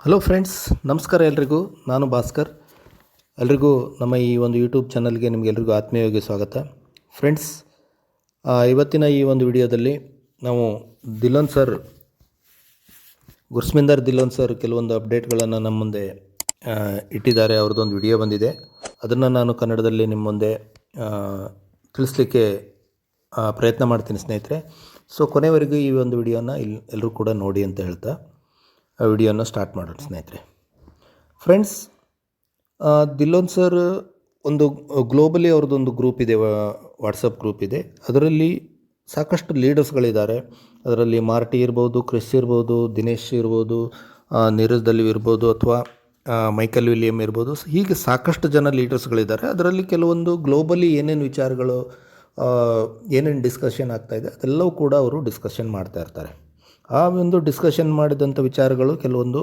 Hello friends, ನಮಸ್ಕಾರ ಎಲ್ರಿಗೂ. ನಾನು ಭಾಸ್ಕರ್. ಎಲ್ರಿಗೂ ನಮ್ಮ ಈ ಒಂದು ಯೂಟ್ಯೂಬ್ ಚಾನಲ್ಗೆ ನಿಮಗೆಲ್ರಿಗೂ ಆತ್ಮೀಯವಾಗಿ ಸ್ವಾಗತ. ಫ್ರೆಂಡ್ಸ್, ಇವತ್ತಿನ ಈ ಒಂದು ವಿಡಿಯೋದಲ್ಲಿ ನಾವು ಗುರ್ಸ್ಮಿಂದರ್ ದಿಲ್ಲೋನ್ ಸರ್ ಕೆಲವೊಂದು ಅಪ್ಡೇಟ್ಗಳನ್ನು ನಮ್ಮ ಮುಂದೆ ಇಟ್ಟಿದ್ದಾರೆ. ಅವ್ರದ್ದೊಂದು ವಿಡಿಯೋ ಬಂದಿದೆ, ಅದನ್ನು ನಾನು ಕನ್ನಡದಲ್ಲಿ ನಿಮ್ಮ ಮುಂದೆ ತಿಳಿಸ್ಲಿಕ್ಕೆ ಪ್ರಯತ್ನ ಮಾಡ್ತೀನಿ ಸ್ನೇಹಿತರೆ. ಸೊ ಕೊನೆವರೆಗೂ ಈ ಒಂದು ವಿಡಿಯೋನ ಎಲ್ಲರೂ ಕೂಡ ನೋಡಿ ಅಂತ ಹೇಳ್ತಾ ಆ ವಿಡಿಯೋನ ಸ್ಟಾರ್ಟ್ ಮಾಡೋಣ ಸ್ನೇಹಿತರೆ. ಫ್ರೆಂಡ್ಸ್, ದಿಲ್ಲೋನ್ ಸರ್ ಒಂದು ಗ್ಲೋಬಲಿ ಅವ್ರದ್ದೊಂದು ಗ್ರೂಪ್ ಇದೆ, ವಾಟ್ಸಪ್ ಗ್ರೂಪ್ ಇದೆ. ಅದರಲ್ಲಿ ಸಾಕಷ್ಟು ಲೀಡರ್ಸ್ಗಳಿದ್ದಾರೆ. ಅದರಲ್ಲಿ ಮಾರ್ಟಿ ಇರ್ಬೋದು, ಕ್ರಿಸ್ ಇರ್ಬೋದು, ದಿನೇಶ್ ಇರ್ಬೋದು, ನೀರಜ್ ದಲ್ಲಿವ್ ಇರ್ಬೋದು, ಅಥವಾ ಮೈಕಲ್ ವಿಲಿಯಮ್ ಇರ್ಬೋದು. ಹೀಗೆ ಸಾಕಷ್ಟು ಜನ ಲೀಡರ್ಸ್ಗಳಿದ್ದಾರೆ. ಅದರಲ್ಲಿ ಕೆಲವೊಂದು ಗ್ಲೋಬಲಿ ಏನೇನು ವಿಚಾರಗಳು, ಏನೇನು ಡಿಸ್ಕಷನ್ ಆಗ್ತಾಯಿದೆ ಅದೆಲ್ಲವೂ ಕೂಡ ಅವರು ಡಿಸ್ಕಷನ್ ಮಾಡ್ತಾ ಇರ್ತಾರೆ. ಆ ಒಂದು ಡಿಸ್ಕಷನ್ ಮಾಡಿದಂಥ ವಿಚಾರಗಳು ಕೆಲವೊಂದು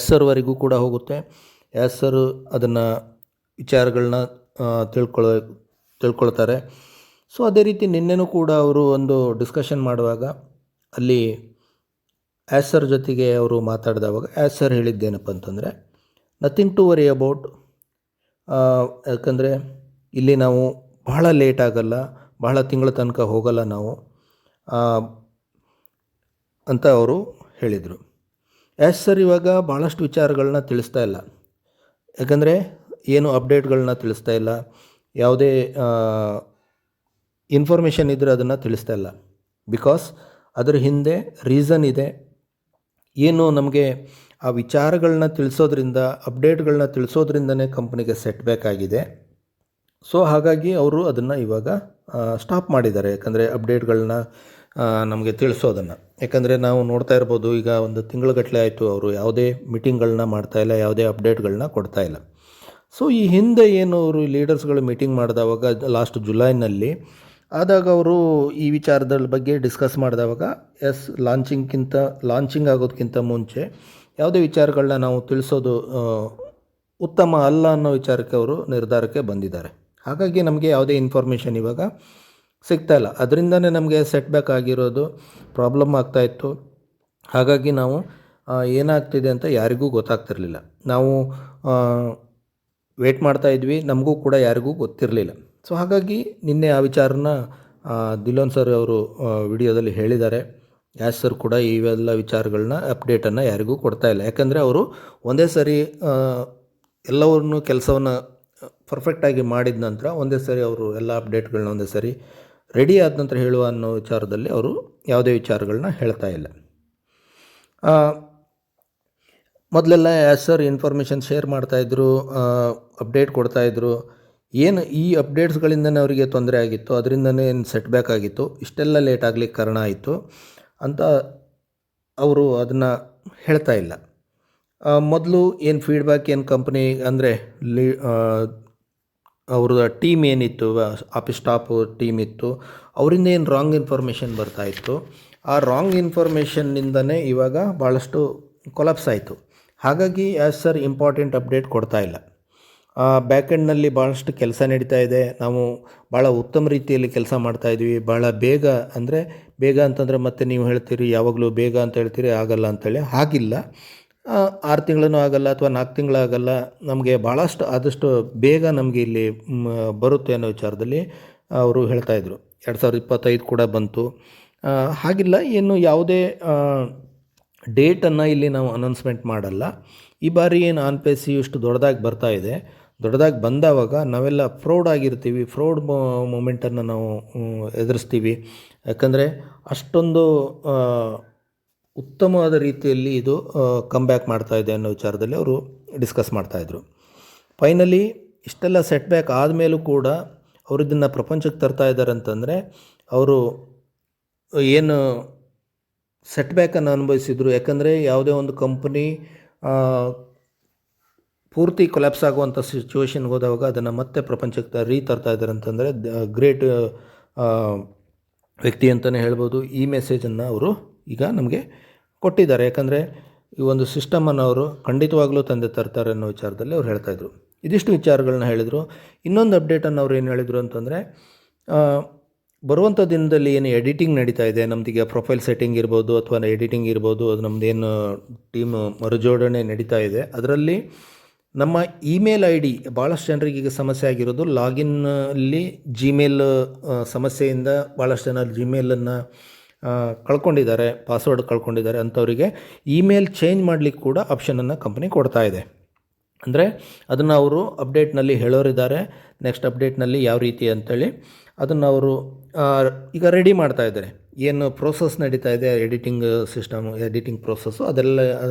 ಸರ್ವರೆಗೂ ಕೂಡ ಹೋಗುತ್ತೆ. ಸರ್ ಅದನ್ನು ವಿಚಾರಗಳನ್ನ ತಿಳ್ಕೊಳ್ತಾರೆ. ಸೊ ಅದೇ ರೀತಿ ನಿನ್ನೆನೂ ಕೂಡ ಅವರು ಒಂದು ಡಿಸ್ಕಷನ್ ಮಾಡುವಾಗ ಅಲ್ಲಿ ಸರ್ ಜೊತೆಗೆ ಅವರು ಮಾತಾಡಿದವಾಗ ಸರ್ ಹೇಳಿದ್ದೇನಪ್ಪ ಅಂತಂದರೆ, ನಥಿಂಗ್ ಟು ವರಿ ಅಬೌಟ್. ಯಾಕಂದರೆ ಇಲ್ಲಿ ನಾವು ಬಹಳ ಲೇಟ್ ಆಗಲ್ಲ, ಬಹಳ ತಿಂಗಳ ತನಕ ಹೋಗಲ್ಲ ನಾವು ಅಂತ ಅವರು ಹೇಳಿದರು. ಸರ್ ಇವಾಗ ಭಾಳಷ್ಟು ವಿಚಾರಗಳನ್ನ ತಿಳಿಸ್ತಾ ಇಲ್ಲ. ಯಾಕಂದರೆ ಏನು ಅಪ್ಡೇಟ್ಗಳನ್ನ ತಿಳಿಸ್ತಾ ಇಲ್ಲ, ಯಾವುದೇ ಇನ್ಫಾರ್ಮೇಷನ್ ಇದ್ದರೆ ಅದನ್ನು ತಿಳಿಸ್ತಾ ಇಲ್ಲ. ಬಿಕಾಸ್ ಅದರ ಹಿಂದೆ ರೀಸನ್ ಇದೆ. ಏನು ನಮಗೆ ಆ ವಿಚಾರಗಳನ್ನ ತಿಳಿಸೋದ್ರಿಂದ, ಅಪ್ಡೇಟ್ಗಳನ್ನ ತಿಳಿಸೋದ್ರಿಂದನೇ ಕಂಪ್ನಿಗೆ ಸೆಟ್ ಬ್ಯಾಕ್ ಆಗಿದೆ. ಸೊ ಹಾಗಾಗಿ ಅವರು ಅದನ್ನು ಇವಾಗ ಸ್ಟಾಪ್ ಮಾಡಿದ್ದಾರೆ. ಯಾಕಂದರೆ ಅಪ್ಡೇಟ್ಗಳನ್ನ ನಮಗೆ ತಿಳಿಸೋದನ್ನು. ಯಾಕಂದರೆ ನಾವು ನೋಡ್ತಾ ಇರ್ಬೋದು, ಈಗ ಒಂದು ತಿಂಗಳುಗಟ್ಟಲೆ ಆಯಿತು ಅವರು ಯಾವುದೇ ಮೀಟಿಂಗ್ಗಳನ್ನ ಮಾಡ್ತಾಯಿಲ್ಲ, ಯಾವುದೇ ಅಪ್ಡೇಟ್ಗಳನ್ನ ಕೊಡ್ತಾಯಿಲ್ಲ. ಸೊ ಈ ಹಿಂದೆ ಏನು ಅವರು ಲೀಡರ್ಸ್ಗಳು ಮೀಟಿಂಗ್ ಮಾಡಿದವಾಗ ಲಾಸ್ಟ್ ಜುಲೈನಲ್ಲಿ ಆದಾಗ ಅವರು ಈ ವಿಚಾರದ ಬಗ್ಗೆ ಡಿಸ್ಕಸ್ ಮಾಡಿದವಾಗ ಲಾಂಚಿಂಗ್ ಆಗೋದಕ್ಕಿಂತ ಮುಂಚೆ ಯಾವುದೇ ವಿಚಾರಗಳನ್ನ ನಾವು ತಿಳಿಸೋದು ಉತ್ತಮ ಅಲ್ಲ ಅನ್ನೋ ವಿಚಾರಕ್ಕೆ ಅವರು ನಿರ್ಧಾರಕ್ಕೆ ಬಂದಿದ್ದಾರೆ. ಹಾಗಾಗಿ ನಮಗೆ ಯಾವುದೇ ಇನ್ಫಾರ್ಮೇಷನ್ ಇವಾಗ ಸಿಗ್ತಾಯಿಲ್ಲ. ಅದರಿಂದನೇ ನಮಗೆ ಸೆಟ್ ಬ್ಯಾಕ್ ಆಗಿರೋದು, ಪ್ರಾಬ್ಲಮ್ ಆಗ್ತಾಯಿತ್ತು. ಹಾಗಾಗಿ ನಾವು ಏನಾಗ್ತಿದೆ ಅಂತ ಯಾರಿಗೂ ಗೊತ್ತಾಗ್ತಿರಲಿಲ್ಲ. ನಾವು ವೇಟ್ ಮಾಡ್ತಾಯಿದ್ವಿ, ನಮಗೂ ಕೂಡ ಯಾರಿಗೂ ಗೊತ್ತಿರಲಿಲ್ಲ. ಸೊ ಹಾಗಾಗಿ ನಿನ್ನೆ ಆ ವಿಚಾರನ ದಿಲ್ಲೋನ್ ಸರ್ ಅವರು ವಿಡಿಯೋದಲ್ಲಿ ಹೇಳಿದ್ದಾರೆ. ಸರ್ ಕೂಡ ಇವೆಲ್ಲ ವಿಚಾರಗಳನ್ನ ಅಪ್ಡೇಟನ್ನು ಯಾರಿಗೂ ಕೊಡ್ತಾಯಿಲ್ಲ. ಯಾಕಂದರೆ ಅವರು ಒಂದೇ ಸರಿ ಎಲ್ಲವನ್ನೂ ಕೆಲಸವನ್ನು ಪರ್ಫೆಕ್ಟಾಗಿ ಮಾಡಿದ ನಂತರ ಒಂದೇ ಸರಿ ಅವರು ಎಲ್ಲ ಅಪ್ಡೇಟ್ಗಳನ್ನ ಒಂದೇ ಸರಿ ರೆಡಿ ಆದ ನಂತರ ಹೇಳುವ ಅನ್ನೋ ವಿಚಾರದಲ್ಲಿ ಅವರು ಯಾವುದೇ ವಿಚಾರಗಳನ್ನ ಹೇಳ್ತಾ ಇಲ್ಲ. ಮೊದಲೆಲ್ಲ ಸರ್ ಇನ್ಫಾರ್ಮೇಷನ್ ಶೇರ್ ಮಾಡ್ತಾಯಿದ್ರು, ಅಪ್ಡೇಟ್ ಕೊಡ್ತಾಯಿದ್ರು. ಏನು ಈ ಅಪ್ಡೇಟ್ಸ್ಗಳಿಂದನೇ ಅವರಿಗೆ ತೊಂದರೆ ಆಗಿತ್ತು, ಅದರಿಂದನೇ ಏನು ಸೆಟ್ ಬ್ಯಾಕ್ ಆಗಿತ್ತು, ಇಷ್ಟೆಲ್ಲ ಲೇಟ್ ಆಗಲಿಕ್ಕೆ ಕಾರಣ ಆಯಿತು ಅಂತ ಅವರು ಅದನ್ನು ಹೇಳ್ತಾ ಇಲ್ಲ. ಮೊದಲು ಏನು ಫೀಡ್ಬ್ಯಾಕ್, ಏನು ಕಂಪ್ನಿ ಅಂದರೆ ಅವ್ರದ್ದು ಟೀಮ್ ಏನಿತ್ತು, ಆಫೀಸ್ ಸ್ಟಾಫ್ ಟೀಮ್ ಇತ್ತು, ಅವರಿಂದ ಏನು ರಾಂಗ್ ಇನ್ಫಾರ್ಮೇಷನ್ ಬರ್ತಾಯಿತ್ತು. ಆ ರಾಂಗ್ ಇನ್ಫಾರ್ಮೇಷನ್ನಿಂದನೇ ಇವಾಗ ಭಾಳಷ್ಟು ಕೊಲಾಪ್ಸ್ ಆಯಿತು. ಹಾಗಾಗಿ ಸರ್ ಇಂಪಾರ್ಟೆಂಟ್ ಅಪ್ಡೇಟ್ ಕೊಡ್ತಾಯಿಲ್ಲ. ಬ್ಯಾಕೆಂಡ್ನಲ್ಲಿ ಭಾಳಷ್ಟು ಕೆಲಸ ನಡೀತಾ ಇದೆ. ನಾವು ಭಾಳ ಉತ್ತಮ ರೀತಿಯಲ್ಲಿ ಕೆಲಸ ಮಾಡ್ತಾಯಿದ್ವಿ. ಭಾಳ ಬೇಗ, ಅಂದರೆ ಬೇಗ ಅಂತಂದರೆ ಮತ್ತೆ ನೀವು ಹೇಳ್ತೀರಿ ಯಾವಾಗಲೂ ಬೇಗ ಅಂತ ಹೇಳ್ತೀರಿ, ಆಗಲ್ಲ ಅಂತೇಳಿ. ಹಾಗಿಲ್ಲ, 6 ತಿಂಗಳೂ ಆಗಲ್ಲ ಅಥವಾ 4 ತಿಂಗಳಾಗಲ್ಲ, ನಮಗೆ ಭಾಳಷ್ಟು ಆದಷ್ಟು ಬೇಗ ನಮಗೆ ಇಲ್ಲಿ ಬರುತ್ತೆ ಅನ್ನೋ ವಿಚಾರದಲ್ಲಿ ಅವರು ಹೇಳ್ತಾಯಿದ್ರು. 2025 ಕೂಡ ಬಂತು. ಹಾಗಿಲ್ಲ, ಏನು ಯಾವುದೇ ಡೇಟನ್ನು ಇಲ್ಲಿ ನಾವು ಅನೌನ್ಸ್ಮೆಂಟ್ ಮಾಡಲ್ಲ. ಈ ಬಾರಿ ಏನು ಆನ್ ಪೇಸ್ ಇಷ್ಟು ದೊಡ್ಡದಾಗಿ ಬರ್ತಾ ಇದೆ, ದೊಡ್ಡದಾಗಿ ಬಂದಾವಾಗ ನಾವೆಲ್ಲ ಫ್ರೌಡ್ ಆಗಿರ್ತೀವಿ, ಫ್ರೌಡ್ ಮೂಮೆಂಟನ್ನು ನಾವು ಎದುರಿಸ್ತೀವಿ. ಯಾಕಂದರೆ ಅಷ್ಟೊಂದು ಉತ್ತಮವಾದ ರೀತಿಯಲ್ಲಿ ಇದು ಕಮ್ ಬ್ಯಾಕ್ ಮಾಡ್ತಾಯಿದೆ ಅನ್ನೋ ವಿಚಾರದಲ್ಲಿ ಅವರು ಡಿಸ್ಕಸ್ ಮಾಡ್ತಾಯಿದ್ರು. ಫೈನಲಿ ಇಷ್ಟೆಲ್ಲ ಸೆಟ್ ಬ್ಯಾಕ್ ಆದಮೇಲೂ ಕೂಡ ಅವರು ಇದನ್ನು ಪ್ರಪಂಚಕ್ಕೆ ತರ್ತಾ ಇದ್ದಾರೆ ಅಂತಂದರೆ, ಅವರು ಏನು ಸೆಟ್ ಬ್ಯಾಕನ್ನು ಅನುಭವಿಸಿದರು. ಯಾಕಂದರೆ ಯಾವುದೇ ಒಂದು ಕಂಪ್ನಿ ಪೂರ್ತಿ ಕೊಲ್ಯಾಪ್ಸ್ ಆಗುವಂಥ ಸಿಚುವೇಶನ್ಗೆ ಹೋದಾಗ ಅದನ್ನು ಮತ್ತೆ ಪ್ರಪಂಚಕ್ಕೆ ತರ್ತಾ ಇದ್ದಾರೆ ಅಂತಂದರೆ ಗ್ರೇಟ್ ವ್ಯಕ್ತಿ ಅಂತಲೇ ಹೇಳ್ಬೋದು. ಈ ಮೆಸೇಜನ್ನು ಅವರು ಈಗ ನಮಗೆ ಕೊಟ್ಟಿದ್ದಾರೆ. ಯಾಕಂದರೆ ಈ ಒಂದು ಸಿಸ್ಟಮನ್ನು ಅವರು ಖಂಡಿತವಾಗ್ಲೂ ತಂದೆ ತರ್ತಾರೆ ಅನ್ನೋ ವಿಚಾರದಲ್ಲಿ ಅವ್ರು ಹೇಳ್ತಾಯಿದ್ರು. ಇದಿಷ್ಟು ವಿಚಾರಗಳನ್ನ ಹೇಳಿದರು. ಇನ್ನೊಂದು ಅಪ್ಡೇಟನ್ನು ಅವ್ರು ಏನು ಹೇಳಿದರು ಅಂತಂದರೆ, ಬರುವಂಥ ದಿನದಲ್ಲಿ ಏನು ಎಡಿಟಿಂಗ್ ನಡೀತಾ ಇದೆ, ನಮ್ದೀಗ ಪ್ರೊಫೈಲ್ ಸೆಟ್ಟಿಂಗ್ ಇರ್ಬೋದು ಅಥವಾ ಎಡಿಟಿಂಗ್ ಇರ್ಬೋದು, ಅದು ನಮ್ಮದೇನು ಟೀಮ್ ಮರುಜೋಡಣೆ ನಡೀತಾ ಇದೆ, ಅದರಲ್ಲಿ ನಮ್ಮ ಇಮೇಲ್ ಐ ಡಿ ಭಾಳಷ್ಟು ಜನರಿಗೆ ಈಗ ಸಮಸ್ಯೆ ಆಗಿರೋದು. ಲಾಗಿನ್ನಲ್ಲಿ ಜಿಮೇಲ್ ಸಮಸ್ಯೆಯಿಂದ ಭಾಳಷ್ಟು ಜನ ಜಿಮೇಲನ್ನು ಕಳ್ಕೊಂಡಿದ್ದಾರೆ, ಪಾಸ್ವರ್ಡ್ ಕಳ್ಕೊಂಡಿದ್ದಾರೆ. ಅಂಥವರಿಗೆ ಇಮೇಲ್ ಚೇಂಜ್ ಮಾಡಲಿಕ್ಕೆ ಕೂಡ ಆಪ್ಷನನ್ನು ಕಂಪ್ನಿ ಕೊಡ್ತಾ ಇದೆ. ಅಂದರೆ ಅದನ್ನು ಅವರು ಅಪ್ಡೇಟ್ನಲ್ಲಿ ಹೇಳೋರಿದ್ದಾರೆ. ನೆಕ್ಸ್ಟ್ ಅಪ್ಡೇಟ್ನಲ್ಲಿ ಯಾವ ರೀತಿ ಅಂಥೇಳಿ ಅದನ್ನು ಅವರು ಈಗ ರೆಡಿ ಮಾಡ್ತಾ ಇದ್ದಾರೆ. ಏನು ಪ್ರೋಸೆಸ್ ನಡೀತಾ ಇದೆ ಎಡಿಟಿಂಗ್ ಸಿಸ್ಟಮ್, ಎಡಿಟಿಂಗ್ ಪ್ರೋಸೆಸ್ಸು, ಅದೆಲ್ಲ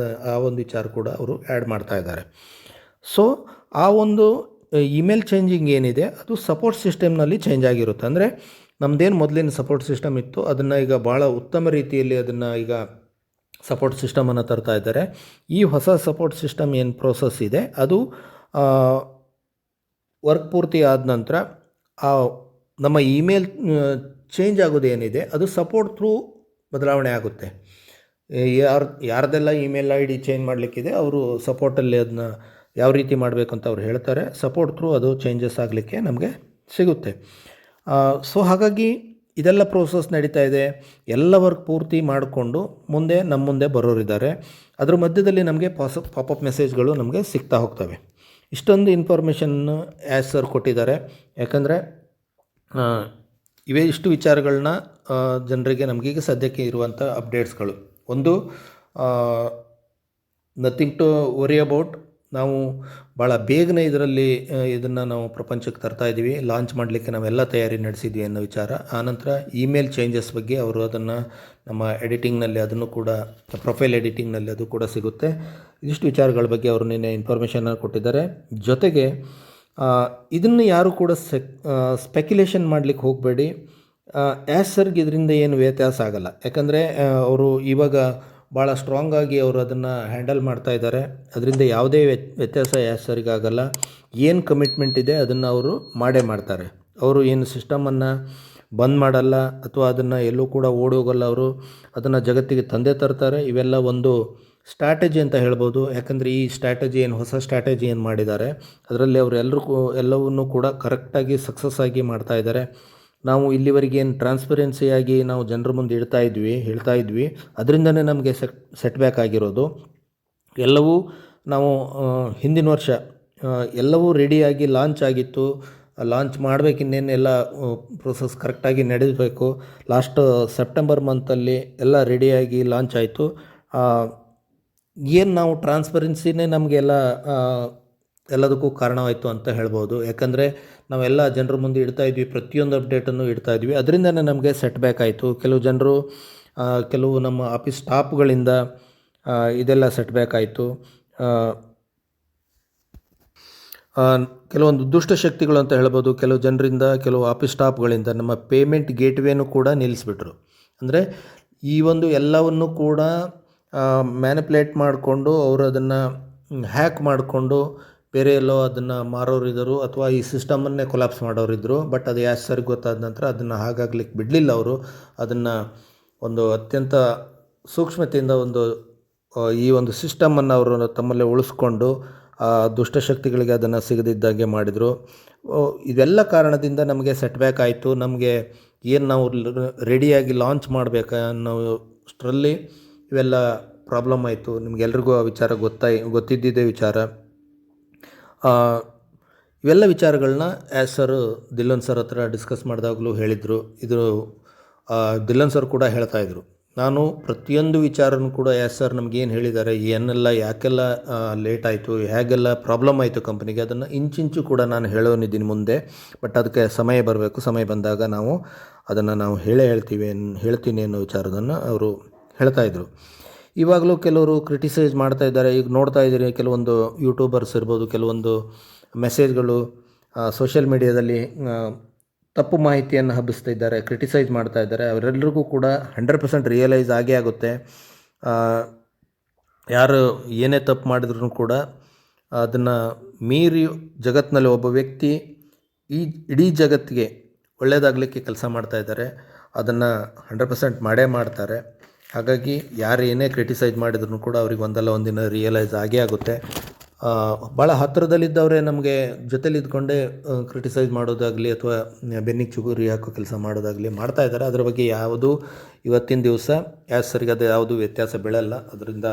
ಆ ಒಂದು ವಿಚಾರ ಕೂಡ ಅವರು ಆ್ಯಡ್ ಮಾಡ್ತಾ ಇದ್ದಾರೆ. ಸೊ ಆ ಒಂದು ಇಮೇಲ್ ಚೇಂಜಿಂಗ್ ಏನಿದೆ ಅದು ಸಪೋರ್ಟ್ ಸಿಸ್ಟಮ್ನಲ್ಲಿ ಚೇಂಜ್ ಆಗಿರುತ್ತೆ. ಅಂದರೆ ನಮ್ಮದೇನು ಮೊದಲಿನ ಸಪೋರ್ಟ್ ಸಿಸ್ಟಮ್ ಇತ್ತು ಅದನ್ನು ಈಗ ಭಾಳ ಉತ್ತಮ ರೀತಿಯಲ್ಲಿ ಅದನ್ನು ಈಗ ಸಪೋರ್ಟ್ ಸಿಸ್ಟಮನ್ನು ತರ್ತಾ ಇದ್ದಾರೆ. ಈ ಹೊಸ ಸಪೋರ್ಟ್ ಸಿಸ್ಟಮ್ ಏನು ಪ್ರೋಸೆಸ್ ಇದೆ ಅದು ವರ್ಕ್ ಪೂರ್ತಿ ಆದ ನಂತರ ನಮ್ಮ ಇಮೇಲ್ ಚೇಂಜ್ ಆಗೋದೇನಿದೆ ಅದು ಸಪೋರ್ಟ್ ಥ್ರೂ ಬದಲಾವಣೆ ಆಗುತ್ತೆ. ಯಾರ್ದೆಲ್ಲ ಇಮೇಲ್ ಐ ಡಿ ಚೇಂಜ್ ಮಾಡಲಿಕ್ಕಿದೆ ಅವರು ಸಪೋರ್ಟಲ್ಲಿ ಅದನ್ನ ಯಾವ ರೀತಿ ಮಾಡಬೇಕು ಅಂತ ಅವ್ರು ಹೇಳ್ತಾರೆ. ಸಪೋರ್ಟ್ ಥ್ರೂ ಅದು ಚೇಂಜಸ್ ಆಗಲಿಕ್ಕೆ ನಮಗೆ ಸಿಗುತ್ತೆ. ಸೊ ಹಾಗಾಗಿ ಇದೆಲ್ಲ ಪ್ರೋಸೆಸ್ ನಡೀತಾ ಇದೆ. ಎಲ್ಲ ವರ್ಕ್ ಪೂರ್ತಿ ಮಾಡಿಕೊಂಡು ನಮ್ಮ ಮುಂದೆ ಬರೋರಿದ್ದಾರೆ. ಅದ್ರ ಮಧ್ಯದಲ್ಲಿ ನಮಗೆ ಪಾಪಪ್ ಮೆಸೇಜ್ಗಳು ನಮಗೆ ಸಿಗ್ತಾ ಹೋಗ್ತವೆ. ಇಷ್ಟೊಂದು ಇನ್ಫಾರ್ಮೇಷನ್ನು ಆ್ಯಸ್ ಸರ್ ಕೊಟ್ಟಿದ್ದಾರೆ. ಯಾಕಂದರೆ ಇಷ್ಟು ವಿಚಾರಗಳನ್ನ ಜನರಿಗೆ ನಮಗೀಗ ಸದ್ಯಕ್ಕೆ ಇರುವಂಥ ಅಪ್ಡೇಟ್ಸ್ಗಳು. ಒಂದು, ನಥಿಂಗ್ ಟು ವರಿ ಅಬೌಟ್. ನಾವು ಭಾಳ ಬೇಗನೆ ಇದನ್ನು ನಾವು ಪ್ರಪಂಚಕ್ಕೆ ತರ್ತಾ ಇದ್ದೀವಿ. ಲಾಂಚ್ ಮಾಡಲಿಕ್ಕೆ ನಾವೆಲ್ಲ ತಯಾರಿ ನಡೆಸಿದ್ವಿ ಅನ್ನೋ ವಿಚಾರ. ಆನಂತರ ಇಮೇಲ್ ಚೇಂಜಸ್ ಬಗ್ಗೆ ಅವರು ಅದನ್ನು ನಮ್ಮ ಎಡಿಟಿಂಗ್ನಲ್ಲಿ ಅದನ್ನು ಕೂಡ ಪ್ರೊಫೈಲ್ ಎಡಿಟಿಂಗ್ನಲ್ಲಿ ಅದು ಕೂಡ ಸಿಗುತ್ತೆ. ಇದಿಷ್ಟು ವಿಚಾರಗಳ ಬಗ್ಗೆ ಅವರು ನಿನ್ನೆ ಇನ್ಫಾರ್ಮೇಷನ್ನ ಕೊಟ್ಟಿದ್ದಾರೆ. ಜೊತೆಗೆ ಇದನ್ನು ಯಾರು ಕೂಡ ಸ್ಪೆಕ್ಯುಲೇಷನ್ ಮಾಡಲಿಕ್ಕೆ ಹೋಗಬೇಡಿ. ಆ್ಯಸ್ ಸರ್ಗೆ ಇದರಿಂದ ಏನು ವ್ಯತ್ಯಾಸ ಆಗಲ್ಲ. ಯಾಕಂದರೆ ಅವರು ಇವಾಗ ಭಾಳ ಸ್ಟ್ರಾಂಗಾಗಿ ಅವರು ಅದನ್ನು ಹ್ಯಾಂಡಲ್ ಮಾಡ್ತಾ ಇದ್ದಾರೆ. ಅದರಿಂದ ಯಾವುದೇ ವ್ಯತ್ಯಾಸ ಆ್ಯಸ್ ಸರಿಗಾಗಲ್ಲ. ಏನು ಕಮಿಟ್ಮೆಂಟ್ ಇದೆ ಅದನ್ನು ಅವರು ಮಾಡೇ ಮಾಡ್ತಾರೆ. ಅವರು ಏನು ಸಿಸ್ಟಮನ್ನು ಬಂದ್ ಮಾಡಲ್ಲ ಅಥವಾ ಅದನ್ನು ಎಲ್ಲೂ ಕೂಡ ಓಡೋಗಲ್ಲ. ಅವರು ಅದನ್ನು ಜಗತ್ತಿಗೆ ತಂದೆ ತರ್ತಾರೆ. ಇವೆಲ್ಲ ಒಂದು ಸ್ಟ್ರಾಟಜಿ ಅಂತ ಹೇಳ್ಬೋದು. ಯಾಕಂದರೆ ಈ ಸ್ಟ್ರಾಟಜಿ ಏನು ಹೊಸ ಸ್ಟ್ರಾಟಜಿ ಏನು ಮಾಡಿದ್ದಾರೆ ಅದರಲ್ಲಿ ಅವರು ಎಲ್ಲವನ್ನೂ ಕೂಡ ಕರೆಕ್ಟಾಗಿ ಸಕ್ಸಸ್ ಆಗಿ ಮಾಡ್ತಾ ಇದ್ದಾರೆ. ನಾವು ಇಲ್ಲಿವರೆಗೆ ಏನು ಟ್ರಾನ್ಸ್ಪರೆನ್ಸಿಯಾಗಿ ನಾವು ಜನರ ಮುಂದೆ ಹೇಳ್ತಾ ಇದ್ವಿ ಅದರಿಂದನೇ ನಮಗೆ ಸೆಟ್ ಬ್ಯಾಕ್ ಆಗಿರೋದು. ಎಲ್ಲವೂ ನಾವು ಹಿಂದಿನ ವರ್ಷ ಎಲ್ಲವೂ ರೆಡಿಯಾಗಿ ಲಾಂಚ್ ಆಗಿತ್ತು. ಲಾಂಚ್ ಮಾಡಬೇಕಿನ್ನೇನೆಲ್ಲ ಪ್ರೋಸೆಸ್ ಕರೆಕ್ಟಾಗಿ ನಡೆಸಬೇಕು. ಲಾಸ್ಟ್ ಸೆಪ್ಟೆಂಬರ್ ಮಂತಲ್ಲಿ ಎಲ್ಲ ರೆಡಿಯಾಗಿ ಲಾಂಚ್ ಆಯಿತು. ಏನು ನಾವು ಟ್ರಾನ್ಸ್ಪರೆನ್ಸಿನೇ ನಮಗೆಲ್ಲ ಎಲ್ಲದಕ್ಕೂ ಕಾರಣವಾಯಿತು ಅಂತ ಹೇಳ್ಬೋದು. ಯಾಕಂದರೆ ನಾವೆಲ್ಲ ಜನರ ಮುಂದೆ ಇಡ್ತಾಯಿದ್ವಿ, ಪ್ರತಿಯೊಂದು ಅಪ್ಡೇಟನ್ನು ಇಡ್ತಾಯಿದ್ವಿ. ಅದರಿಂದನೇ ನಮಗೆ ಸೆಟ್ ಬ್ಯಾಕ್ ಆಯಿತು. ಕೆಲವು ನಮ್ಮ ಆಫೀಸ್ ಸ್ಟಾಫ್ಗಳಿಂದ ಇದೆಲ್ಲ ಸೆಟ್ ಬ್ಯಾಕ್ ಆಯಿತು. ಕೆಲವೊಂದು ದುಷ್ಟಶಕ್ತಿಗಳು ಅಂತ ಹೇಳ್ಬೋದು. ಕೆಲವು ಜನರಿಂದ, ಕೆಲವು ಆಫೀಸ್ ಸ್ಟಾಫ್ಗಳಿಂದ ನಮ್ಮ ಪೇಮೆಂಟ್ ಗೇಟ್ವೇನೂ ಕೂಡ ನಿಲ್ಲಿಸ್ಬಿಟ್ರು. ಅಂದರೆ ಈ ಒಂದು ಎಲ್ಲವನ್ನು ಕೂಡ ಮ್ಯಾನಿಪ್ಯುಲೇಟ್ ಮಾಡಿಕೊಂಡು ಅವರು ಅದನ್ನು ಹ್ಯಾಕ್ ಮಾಡಿಕೊಂಡು ಬೇರೆ ಎಲ್ಲೋ ಅದನ್ನು ಮಾರೋರಿದ್ದರು ಅಥವಾ ಈ ಸಿಸ್ಟಮನ್ನೇ ಕೊಲಾಪ್ಸ್ ಮಾಡೋರಿದ್ದರು. ಬಟ್ ಅದು ಆ್ಯಸ್ ಸರ್ಗೆ ಗೊತ್ತಾದ ನಂತರ ಅದನ್ನು ಹಾಗಾಗ್ಲಿಕ್ಕೆ ಬಿಡಲಿಲ್ಲ. ಅವರು ಅದನ್ನು ಒಂದು ಅತ್ಯಂತ ಸೂಕ್ಷ್ಮತೆಯಿಂದ ಈ ಒಂದು ಸಿಸ್ಟಮನ್ನು ಅವರು ತಮ್ಮಲ್ಲೇ ಉಳಿಸ್ಕೊಂಡು ದುಷ್ಟಶಕ್ತಿಗಳಿಗೆ ಅದನ್ನು ಸಿಗದಿದ್ದಾಗೆ ಮಾಡಿದರು. ಇದೆಲ್ಲ ಕಾರಣದಿಂದ ನಮಗೆ ಸೆಟ್ ಬ್ಯಾಕ್ ಆಯಿತು. ನಮಗೆ ಏನು ನಾವು ರೆಡಿಯಾಗಿ ಲಾಂಚ್ ಮಾಡಬೇಕು ಅನ್ನೋ ಅಷ್ಟರಲ್ಲಿ ಇವೆಲ್ಲ ಪ್ರಾಬ್ಲಮ್ ಆಯಿತು. ನಿಮಗೆಲ್ರಿಗೂ ಆ ವಿಚಾರ ಗೊತ್ತಿದ್ದಿದ್ದೇ ವಿಚಾರ. ಇವೆಲ್ಲ ವಿಚಾರಗಳನ್ನ ಆ್ಯಸ್ ಸರ್ ದಿಲ್ಲನ್ ಸರ್ ಹತ್ರ ಡಿಸ್ಕಸ್ ಮಾಡಿದಾಗಲೂ ಹೇಳಿದರು. ದಿಲ್ಲನ್ ಸರ್ ಕೂಡ ಹೇಳ್ತಾಯಿದ್ರು, ನಾನು ಪ್ರತಿಯೊಂದು ವಿಚಾರನೂ ಕೂಡ ಆ್ಯಸ್ ಸರ್ ನಮಗೇನು ಹೇಳಿದ್ದಾರೆ, ಯಾಕೆಲ್ಲ ಲೇಟ್ ಆಯಿತು, ಹೇಗೆಲ್ಲ ಪ್ರಾಬ್ಲಮ್ ಆಯಿತು ಕಂಪ್ನಿಗೆ, ಅದನ್ನು ಇಂಚಿಂಚು ಕೂಡ ನಾನು ಹೇಳೋನಿದ್ದೀನಿ ಮುಂದೆ. ಬಟ್ ಅದಕ್ಕೆ ಸಮಯ ಬರಬೇಕು. ಸಮಯ ಬಂದಾಗ ನಾವು ಹೇಳ್ತೀನಿ ಅನ್ನೋ ವಿಚಾರದನ್ನು ಅವರು ಹೇಳ್ತಾಯಿದ್ರು. ಇವಾಗಲೂ ಕೆಲವರು ಕ್ರಿಟಿಸೈಸ್ ಮಾಡ್ತಾ ಇದ್ದಾರೆ. ಈಗ ನೋಡ್ತಾ ಇದ್ದೀರಿ, ಕೆಲವೊಂದು ಯೂಟ್ಯೂಬರ್ಸ್ ಇರ್ಬೋದು, ಕೆಲವೊಂದು ಮೆಸೇಜ್ಗಳು ಸೋಷಿಯಲ್ ಮೀಡಿಯಾದಲ್ಲಿ ತಪ್ಪು ಮಾಹಿತಿಯನ್ನು ಹಬ್ಬಿಸ್ತಾ ಇದ್ದಾರೆ, ಕ್ರಿಟಿಸೈಸ್ ಮಾಡ್ತಾ ಇದ್ದಾರೆ. ಅವರೆಲ್ಲರಿಗೂ ಕೂಡ 100% ರಿಯಲೈಸ್ ಆಗೇ ಆಗುತ್ತೆ. ಯಾರು ಏನೇ ತಪ್ಪು ಮಾಡಿದ್ರೂ ಕೂಡ ಅದನ್ನು ಮೀರಿ ಜಗತ್ತಿನಲ್ಲಿ ಒಬ್ಬ ವ್ಯಕ್ತಿ ಇಡೀ ಜಗತ್ತಿಗೆ ಒಳ್ಳೆಯದಾಗಲಿಕ್ಕೆ ಕೆಲಸ ಮಾಡ್ತಾ ಇದ್ದಾರೆ. ಅದನ್ನು 100% ಮಾಡೇ ಮಾಡ್ತಾರೆ. ಹಾಗಾಗಿ ಯಾರು ಏನೇ ಕ್ರಿಟಿಸೈಸ್ ಮಾಡಿದ್ರು ಕೂಡ ಅವ್ರಿಗೆ ಒಂದಲ್ಲ ಒಂದಿನ ರಿಯಲೈಸ್ ಆಗೇ ಆಗುತ್ತೆ. ಭಾಳ ಹತ್ತಿರದಲ್ಲಿದ್ದವರೇ ನಮಗೆ ಜೊತೆಲಿ ಇದ್ಕೊಂಡೇ ಕ್ರಿಟಿಸೈಸ್ ಮಾಡೋದಾಗಲಿ ಅಥವಾ ಬೆನ್ನಿಗೆ ಚುಗುರಿ ಹಾಕೋ ಕೆಲಸ ಮಾಡೋದಾಗಲಿ ಮಾಡ್ತಾ ಇದ್ದಾರೆ. ಅದರ ಬಗ್ಗೆ ಯಾವುದೂ ಇವತ್ತಿನ ದಿವಸ ಸರಿಗೆ ಅದು ಯಾವುದೂ ವ್ಯತ್ಯಾಸ ಬೀಳಲ್ಲ. ಅದರಿಂದ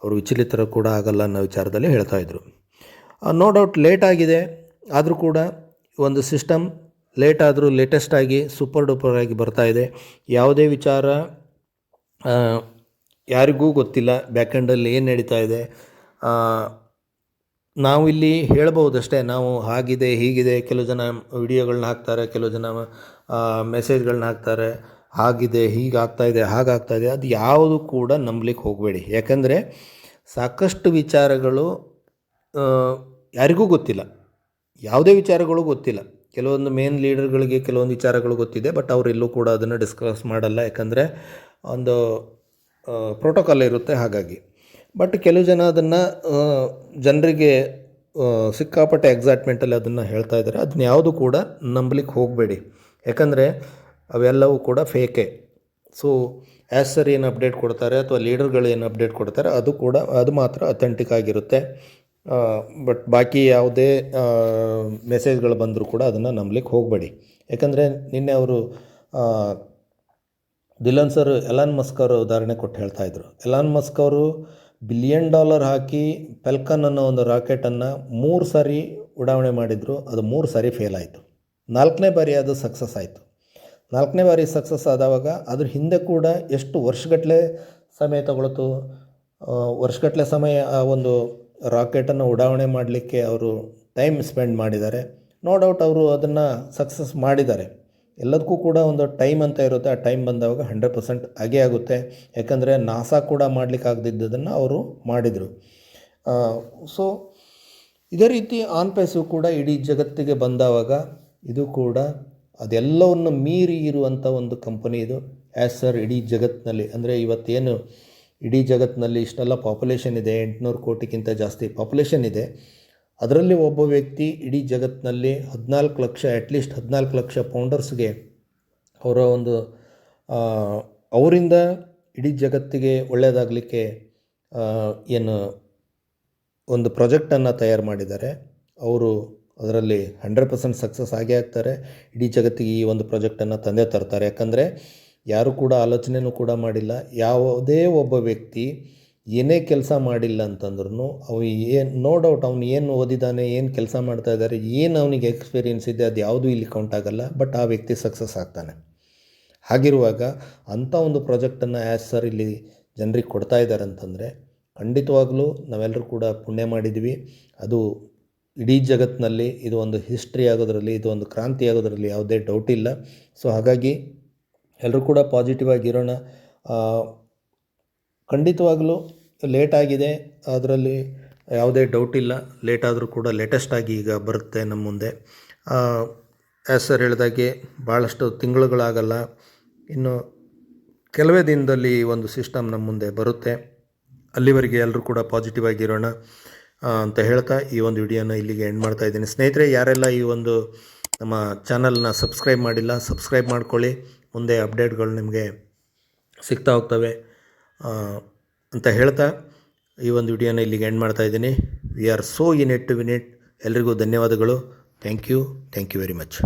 ಅವರು ವಿಚಲಿತರ ಕೂಡ ಆಗಲ್ಲ ಅನ್ನೋ ವಿಚಾರದಲ್ಲಿ ಹೇಳ್ತಾಯಿದ್ರು. ನೋ ಡೌಟ್ ಲೇಟ್ ಆಗಿದೆ, ಆದರೂ ಕೂಡ ಒಂದು ಸಿಸ್ಟಮ್ ಲೇಟ್ ಆದರೂ ಲೇಟೆಸ್ಟಾಗಿ ಸೂಪರ್ ಡೂಪರ್ ಆಗಿ ಬರ್ತಾಯಿದೆ. ಯಾವುದೇ ವಿಚಾರ ಯಾರಿಗೂ ಗೊತ್ತಿಲ್ಲ ಬ್ಯಾಕೆಂಡಲ್ಲಿ ಏನು ನಡೀತಾ ಇದೆ. ನಾವು ಇಲ್ಲಿ ಹೇಳ್ಬೋದಷ್ಟೇ, ನಾವು ಹಾಗಿದೆ ಹೀಗಿದೆ. ಕೆಲವು ಜನ ವಿಡಿಯೋಗಳನ್ನ ಹಾಕ್ತಾರೆ, ಕೆಲವು ಜನ ಮೆಸೇಜ್ಗಳನ್ನ ಹಾಕ್ತಾರೆ, ಹಾಗಿದೆ ಹೀಗಾಗ್ತಾಯಿದೆ ಹಾಗಾಗ್ತಾಯಿದೆ. ಅದು ಯಾವುದು ಕೂಡ ನಂಬಲಿಕ್ಕೆ ಹೋಗಬೇಡಿ. ಯಾಕಂದರೆ ಸಾಕಷ್ಟು ವಿಚಾರಗಳು ಯಾರಿಗೂ ಗೊತ್ತಿಲ್ಲ, ಯಾವುದೇ ವಿಚಾರಗಳು ಗೊತ್ತಿಲ್ಲ. ಕೆಲವೊಂದು ಮೇನ್ ಲೀಡರ್ಗಳಿಗೆ ಕೆಲವೊಂದು ವಿಚಾರಗಳು ಗೊತ್ತಿದೆ, ಬಟ್ ಅವರೆಲ್ಲೂ ಕೂಡ ಅದನ್ನು ಡಿಸ್ಕಸ್ ಮಾಡಲ್ಲ. ಯಾಕಂದರೆ ಒಂದು ಪ್ರೋಟೋಕಾಲ್ ಇರುತ್ತೆ ಹಾಗಾಗಿ. ಬಟ್ ಕೆಲವು ಜನ ಅದನ್ನು ಜನರಿಗೆ ಸಿಕ್ಕಾಪಟ್ಟೆ ಎಕ್ಸೈಟ್ಮೆಂಟಲ್ಲಿ ಅದನ್ನು ಹೇಳ್ತಾ ಇದ್ದಾರೆ. ಅದನ್ನ ಯಾವುದು ಕೂಡ ನಂಬಲಿಕ್ಕೆ ಹೋಗಬೇಡಿ, ಯಾಕಂದರೆ ಅವೆಲ್ಲವೂ ಕೂಡ ಫೇಕೆ. ಸೊ ಸರ್ ಏನು ಅಪ್ಡೇಟ್ ಕೊಡ್ತಾರೆ ಅಥವಾ ಲೀಡರ್ಗಳು ಏನು ಅಪ್ಡೇಟ್ ಕೊಡ್ತಾರೆ ಅದು ಮಾತ್ರ ಅಥೆಂಟಿಕ್ ಆಗಿರುತ್ತೆ. ಬಟ್ ಬಾಕಿ ಯಾವುದೇ ಮೆಸೇಜ್ಗಳು ಬಂದರೂ ಕೂಡ ಅದನ್ನು ನಂಬಲಿಕ್ಕೆ ಹೋಗಬೇಡಿ. ಯಾಕಂದರೆ ನಿನ್ನೆ ಅವರು ಡಿಲನ್ ಸರ್ ಎಲಾನ್ ಮಸ್ಕ್ ಅವರು ಉದಾಹರಣೆ ಕೊಟ್ಟು ಹೇಳ್ತಾಯಿದ್ರು. ಎಲಾನ್ ಮಸ್ಕ್ ಅವರು $1 ಬಿಲಿಯನ್ ಹಾಕಿ ಫೆಲ್ಕನ್ ಅನ್ನೋ ಒಂದು ರಾಕೆಟನ್ನು 3 ಸಾರಿ ಉಡಾವಣೆ ಮಾಡಿದರು. ಅದು 3 ಸಾರಿ ಫೇಲ್ ಆಯಿತು. 4ನೇ ಬಾರಿ ಅದು ಸಕ್ಸಸ್ ಆಯಿತು. 4ನೇ ಬಾರಿ ಸಕ್ಸಸ್ ಆದವಾಗ ಅದ್ರ ಹಿಂದೆ ಕೂಡ ಎಷ್ಟು ವರ್ಷಗಟ್ಟಲೆ ಸಮಯ ತಗೊಳ್ತು. ವರ್ಷಗಟ್ಟಲೆ ಸಮಯ ಆ ಒಂದು ರಾಕೆಟನ್ನು ಉಡಾವಣೆ ಮಾಡಲಿಕ್ಕೆ ಅವರು ಟೈಮ್ ಸ್ಪೆಂಡ್ ಮಾಡಿದ್ದಾರೆ. ನೋ ಡೌಟ್ ಅವರು ಅದನ್ನು ಸಕ್ಸಸ್ ಮಾಡಿದ್ದಾರೆ. ಎಲ್ಲದಕ್ಕೂ ಕೂಡ ಒಂದು ಟೈಮ್ ಅಂತ ಇರುತ್ತೆ. ಆ ಟೈಮ್ ಬಂದಾಗ 100% ಆಗೇ ಆಗುತ್ತೆ. ಯಾಕಂದರೆ ನಾಸಾ ಕೂಡ ಮಾಡಲಿಕ್ಕೆ ಆಗದಿದ್ದದನ್ನು ಅವರು ಮಾಡಿದರು. ಸೊ ಇದೇ ರೀತಿ ಆನ್ ಪೇಸು ಕೂಡ ಇಡೀ ಜಗತ್ತಿಗೆ ಬಂದಾವಾಗ ಇದು ಕೂಡ ಅದೆಲ್ಲವನ್ನು ಮೀರಿ ಇರುವಂಥ ಒಂದು ಕಂಪನಿ ಇದು. ಸರ್ ಇಡೀ ಜಗತ್ತಿನಲ್ಲಿ ಅಂದರೆ ಇವತ್ತೇನು ಇಡೀ ಜಗತ್ತಿನಲ್ಲಿ ಇಷ್ಟೆಲ್ಲ ಪಾಪ್ಯುಲೇಷನ್ ಇದೆ, 800 ಕೋಟಿಗಿಂತ ಜಾಸ್ತಿ ಪಾಪ್ಯುಲೇಷನ್ ಇದೆ. ಅದರಲ್ಲಿ ಒಬ್ಬ ವ್ಯಕ್ತಿ ಇಡೀ ಜಗತ್ತಿನಲ್ಲಿ 14 ಲಕ್ಷ ಅಟ್ಲೀಸ್ಟ್ 14 ಲಕ್ಷ ಫೌಂಡರ್ಸ್ಗೆ ಅವರ ಒಂದು ಅವರಿಂದ ಇಡೀ ಜಗತ್ತಿಗೆ ಒಳ್ಳೆಯದಾಗಲಿಕ್ಕೆ ಏನು ಒಂದು ಪ್ರಾಜೆಕ್ಟನ್ನು ತಯಾರು ಮಾಡಿದ್ದಾರೆ. ಅವರು ಅದರಲ್ಲಿ 100% ಸಕ್ಸಸ್ ಆಗೇ ಆಗ್ತಾರೆ. ಇಡೀ ಜಗತ್ತಿಗೆ ಈ ಒಂದು ಪ್ರಾಜೆಕ್ಟನ್ನು ತಂದೆ ತರ್ತಾರೆ. ಯಾಕಂದರೆ ಯಾರು ಕೂಡ ಆಲೋಚನೆಯೂ ಕೂಡ ಮಾಡಿಲ್ಲ. ಯಾವುದೇ ಒಬ್ಬ ವ್ಯಕ್ತಿ ಏನೇ ಕೆಲಸ ಮಾಡಿಲ್ಲ ಅಂತಂದ್ರೂ ನೋ ಡೌಟ್ ಅವನು ಏನು ಓದಿದ್ದಾನೆ, ಏನು ಕೆಲಸ ಮಾಡ್ತಾ ಇದ್ದಾರೆ, ಏನು ಅವನಿಗೆ ಎಕ್ಸ್ಪೀರಿಯೆನ್ಸ್ ಇದೆ, ಅದು ಯಾವುದೂ ಇಲ್ಲಿ ಕೌಂಟ್ ಆಗಲ್ಲ. ಬಟ್ ಆ ವ್ಯಕ್ತಿ ಸಕ್ಸಸ್ ಆಗ್ತಾನೆ. ಹಾಗಿರುವಾಗ ಅಂಥ ಒಂದು ಪ್ರಾಜೆಕ್ಟನ್ನು ಸರ್ ಇಲ್ಲಿ ಜನರಿಗೆ ಕೊಡ್ತಾ ಇದ್ದಾರೆ ಅಂತಂದರೆ ಖಂಡಿತವಾಗಲೂ ನಾವೆಲ್ಲರೂ ಕೂಡ ಪುಣ್ಯ ಮಾಡಿದ್ವಿ. ಅದು ಇಡೀ ಜಗತ್ತಿನಲ್ಲಿ ಇದು ಒಂದು ಹಿಸ್ಟ್ರಿ ಆಗೋದ್ರಲ್ಲಿ, ಇದು ಒಂದು ಕ್ರಾಂತಿ ಆಗೋದ್ರಲ್ಲಿ ಯಾವುದೇ ಡೌಟ್ ಇಲ್ಲ. ಸೊ ಹಾಗಾಗಿ ಎಲ್ಲರೂ ಕೂಡ ಪಾಸಿಟಿವ್ ಆಗಿರೋಣ. ಖಂಡಿತವಾಗಲೂ ಲೇಟ್ ಆಗಿದೆ, ಅದರಲ್ಲಿ ಯಾವುದೇ ಡೌಟ್ ಇಲ್ಲ. ಲೇಟ್ ಆದರೂ ಕೂಡ ಲೇಟೆಸ್ಟಾಗಿ ಈಗ ಬರುತ್ತೆ ನಮ್ಮ ಮುಂದೆ. ಸರ್ ಹೇಳಿದಾಗೆ ಭಾಳಷ್ಟು ತಿಂಗಳುಗಳಾಗಲ್ಲ, ಇನ್ನು ಕೆಲವೇ ದಿನದಲ್ಲಿ ಒಂದು ಸಿಸ್ಟಮ್ ನಮ್ಮ ಮುಂದೆ ಬರುತ್ತೆ. ಅಲ್ಲಿವರೆಗೆ ಎಲ್ಲರೂ ಕೂಡ ಪಾಸಿಟಿವ್ ಆಗಿರೋಣ ಅಂತ ಹೇಳ್ತಾ ಈ ಒಂದು ವಿಡಿಯೋನ ಇಲ್ಲಿಗೆ ಎಂಡ್ ಮಾಡ್ತಾ ಇದ್ದೀನಿ. ಸ್ನೇಹಿತರೆ, ಯಾರೆಲ್ಲ ಈ ಒಂದು ನಮ್ಮ ಚಾನಲ್ನ ಸಬ್ಸ್ಕ್ರೈಬ್ ಮಾಡಿಲ್ಲ, ಸಬ್ಸ್ಕ್ರೈಬ್ ಮಾಡ್ಕೊಳ್ಳಿ. ಮುಂದೆ ಅಪ್ಡೇಟ್ಗಳು ನಿಮಗೆ ಸಿಗ್ತಾ ಹೋಗ್ತವೆ ಅಂತ ಹೇಳ್ತಾ ಈ ಒಂದು ವಿಡಿಯೋನ ಇಲ್ಲಿಗೆ ಎಂಡ್ ಮಾಡ್ತಾ ಇದ್ದೀನಿ. We are so in it to win it. ಎಲ್ರಿಗೂ ಧನ್ಯವಾದಗಳು. Thank you very much.